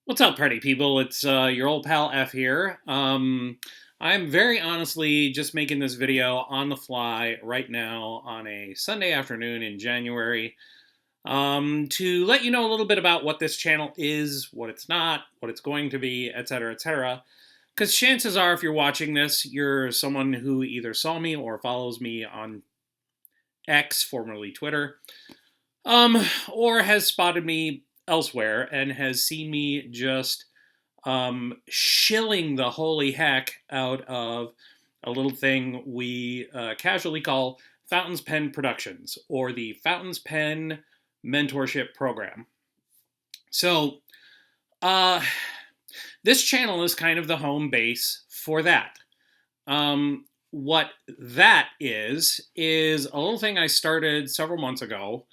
What's up, party people? It's your old pal F here. I'm very honestly just making this video on the fly right now on a Sunday afternoon in January to let you know a little bit about what this channel is, what it's not, what it's going to be, etc., etc. Because chances are, if you're watching this, you're someone who either saw me or follows me on X, formerly Twitter, um, or has spotted me elsewhere and has seen me just shilling the holy heck out of a little thing we casually call Fountain's Pen Productions, or the Fountain's Pen Mentorship Program. So, uh, this channel is kind of the home base for that. What that is a little thing I started several months ago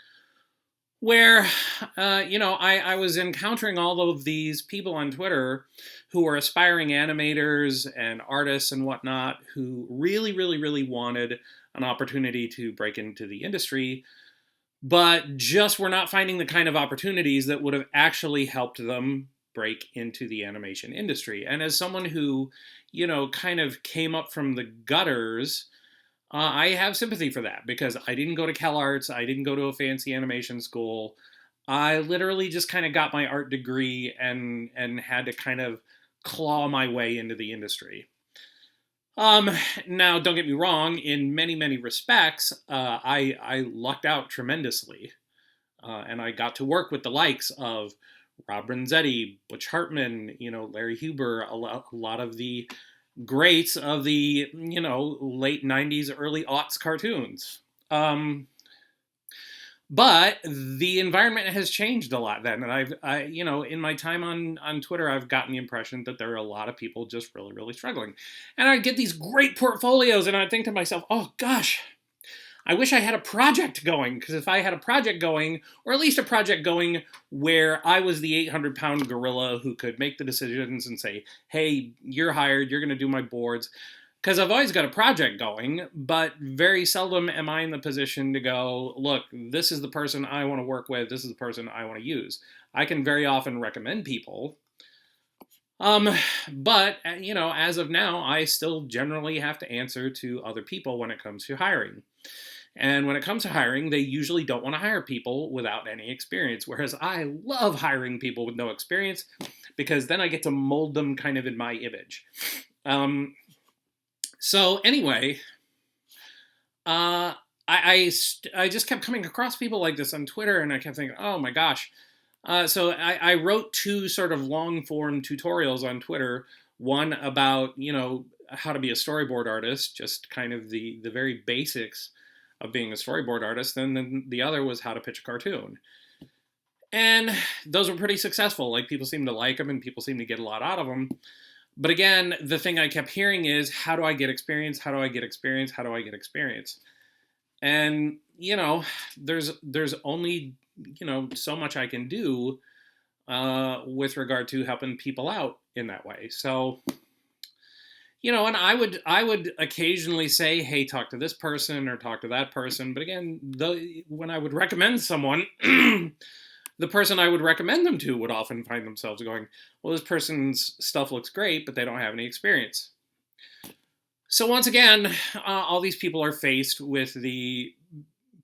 where, I was encountering all of these people on Twitter who were aspiring animators and artists and whatnot who really, really, really wanted an opportunity to break into the industry, but just were not finding the kind of opportunities that would have actually helped them break into the animation industry. And as someone who, kind of came up from the gutters, I have sympathy for that because I didn't go to CalArts. I didn't go to a fancy animation school. I literally just kind of got my art degree and had to kind of claw my way into the industry. Um, Now, don't get me wrong. In many, many respects, I lucked out tremendously, and I got to work with the likes of Rob Renzetti, Butch Hartman, Larry Huber, a lot of the greats of the late 90s early aughts cartoons. But the environment has changed a lot then, and in my time on Twitter, I've gotten the impression that there are a lot of people just really, really struggling. And I get these great portfolios, and I think to myself, oh gosh, I wish I had a project going, because if I had a project going, or at least a project going where I was the 800-pound gorilla who could make the decisions and say, hey, you're hired, you're going to do my boards, because I've always got a project going, but very seldom am I in the position to go, look, this is the person I want to work with, this is the person I want to use. I can very often recommend people, um, but as of now, I still generally have to answer to other people when it comes to hiring. And when it comes to hiring, they usually don't want to hire people without any experience. Whereas I love hiring people with no experience because then I get to mold them kind of in my image. Um, so anyway, uh, I just kept coming across people like this on Twitter, and I kept thinking, oh my gosh. So I wrote two sort of long form tutorials on Twitter. One about how to be a storyboard artist, just kind of the very basics of being a storyboard artist, and then the other was how to pitch a cartoon. And those were pretty successful. Like, people seem to like them, and people seem to get a lot out of them. But again, the thing I kept hearing is, how do I get experience? How do I get experience? How do I get experience? And there's only so much I can do with regard to helping people out in that way. So and I would occasionally say, hey, talk to this person or talk to that person. But again, when I would recommend someone, the person I would recommend them to would often find themselves going, well, this person's stuff looks great, but they don't have any experience. So once again, all these people are faced with the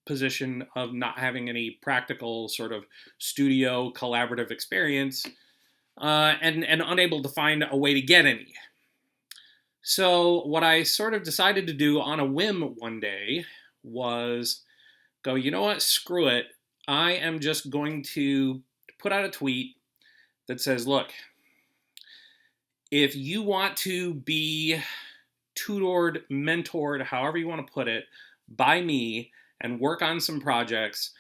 position of not having any practical sort of studio collaborative experience, and unable to find a way to get any. So what I sort of decided to do on a whim one day was go, you know what, screw it. I am just going to put out a tweet that says, look, if you want to be tutored, mentored, however you want to put it, by me and work on some projects,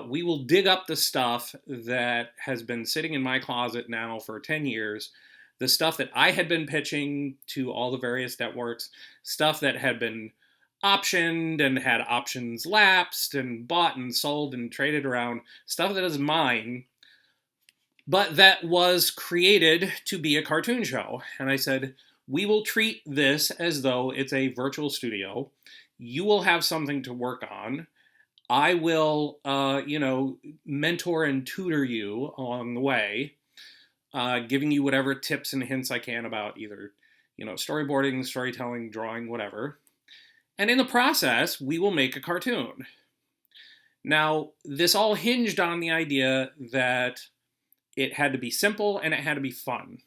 we will dig up the stuff that has been sitting in my closet now for 10 years, the stuff that I had been pitching to all the various networks, stuff that had been optioned and had options lapsed and bought and sold and traded around, stuff that is mine, but that was created to be a cartoon show. And I said, we will treat this as though it's a virtual studio. You will have something to work on. I will, mentor and tutor you along the way. giving you whatever tips and hints I can about either, storyboarding, storytelling, drawing, whatever. And in the process, we will make a cartoon. Now, this all hinged on the idea that it had to be simple and it had to be fun.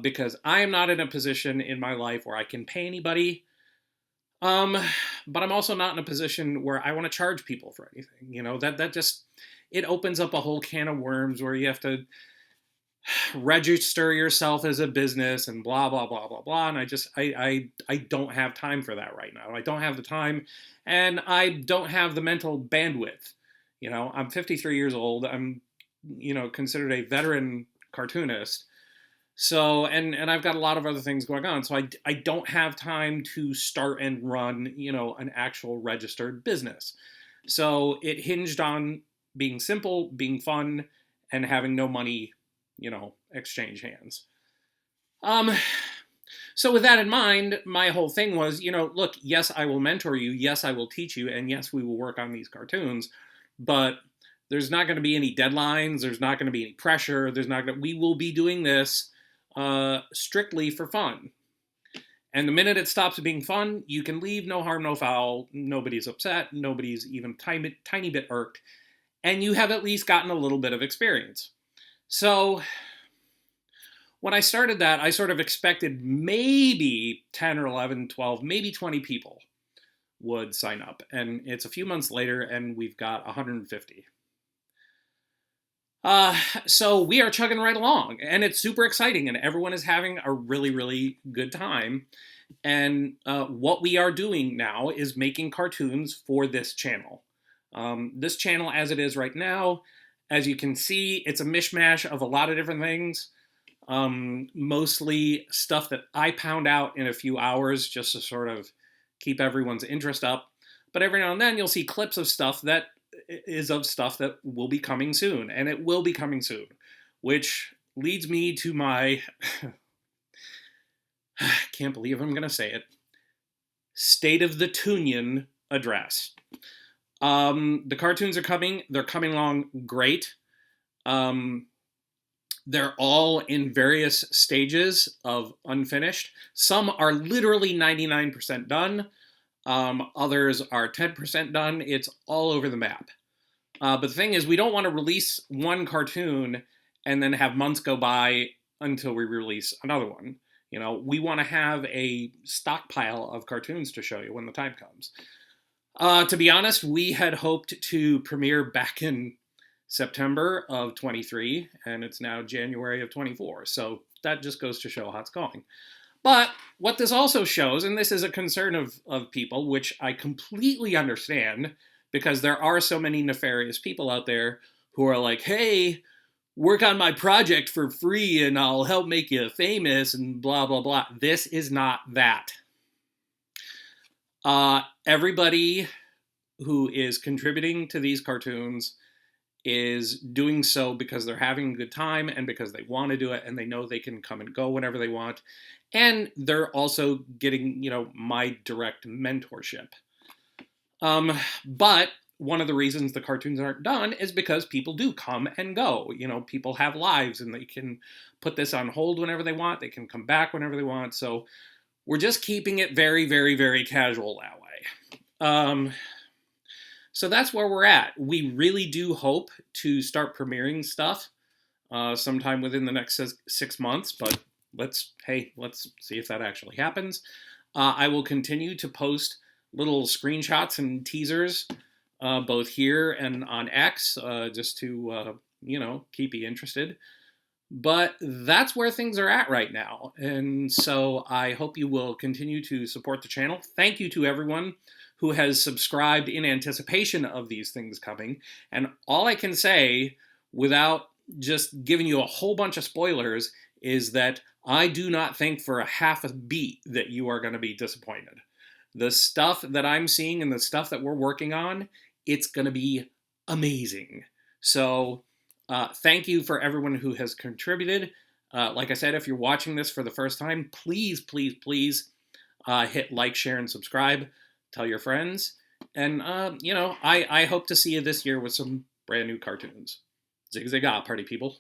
Because I am not in a position in my life where I can pay anybody. But I'm also not in a position where I want to charge people for anything. That just, it opens up a whole can of worms where you have to register yourself as a business and blah blah blah blah blah. And I don't have time for that right now. I don't have the time, and I don't have the mental bandwidth. I'm 53 years old. I'm considered a veteran cartoonist. So, and I've got a lot of other things going on. So I don't have time to start and run, an actual registered business. So it hinged on being simple, being fun, and having no money, exchange hands. So with that in mind, my whole thing was, look, yes, I will mentor you. Yes, I will teach you. And yes, we will work on these cartoons. But there's not going to be any deadlines. There's not going to be any pressure. We will be doing this strictly for fun. And the minute it stops being fun, you can leave, no harm, no foul. Nobody's upset. Nobody's even tiny bit irked. And you have at least gotten a little bit of experience. So when I started that, I sort of expected maybe 10 or 11, 12, maybe 20 people would sign up. And it's a few months later, and we've got 150. So we are chugging right along, and it's super exciting, and everyone is having a really, really good time. And what we are doing now is making cartoons for this channel. This channel, as it is right now, as you can see, it's a mishmash of a lot of different things. Mostly stuff that I pound out in a few hours just to sort of keep everyone's interest up. But every now and then you'll see clips of stuff that will be coming soon, and it will be coming soon, which leads me to my I can't believe I'm gonna say it, State of the TOONion address. The cartoons are coming. They're coming along great. They're all in various stages of unfinished. Some are literally 99% done. Others are 10% done. It's all over the map. But the thing is, we don't want to release one cartoon and then have months go by until we release another one. We want to have a stockpile of cartoons to show you when the time comes. To be honest, we had hoped to premiere back in September of 23, and it's now January of 24. So that just goes to show how it's going. But what this also shows, and this is a concern of people, which I completely understand, because there are so many nefarious people out there who are like, hey, work on my project for free and I'll help make you famous and blah, blah, blah. This is not that. Everybody who is contributing to these cartoons is doing so because they're having a good time and because they want to do it and they know they can come and go whenever they want. And they're also getting, my direct mentorship. But one of the reasons the cartoons aren't done is because people do come and go. People have lives and they can put this on hold whenever they want. They can come back whenever they want. So we're just keeping it very, very, very casual that way. So that's where we're at. We really do hope to start premiering stuff sometime within the next 6 months, but let's see if that actually happens. I will continue to post little screenshots and teasers both here and on X just to, keep you interested. But that's where things are at right now. And so I hope you will continue to support the channel. Thank you to everyone who has subscribed in anticipation of these things coming. And all I can say, without just giving you a whole bunch of spoilers, is that I do not think for a half a beat that you are going to be disappointed. The stuff that I'm seeing and the stuff that we're working on, it's going to be amazing. So thank you for everyone who has contributed. Like I said, if you're watching this for the first time, please, please, please hit like, share, and subscribe. Tell your friends. And, I hope to see you this year with some brand new cartoons. Zig zig ah, party people.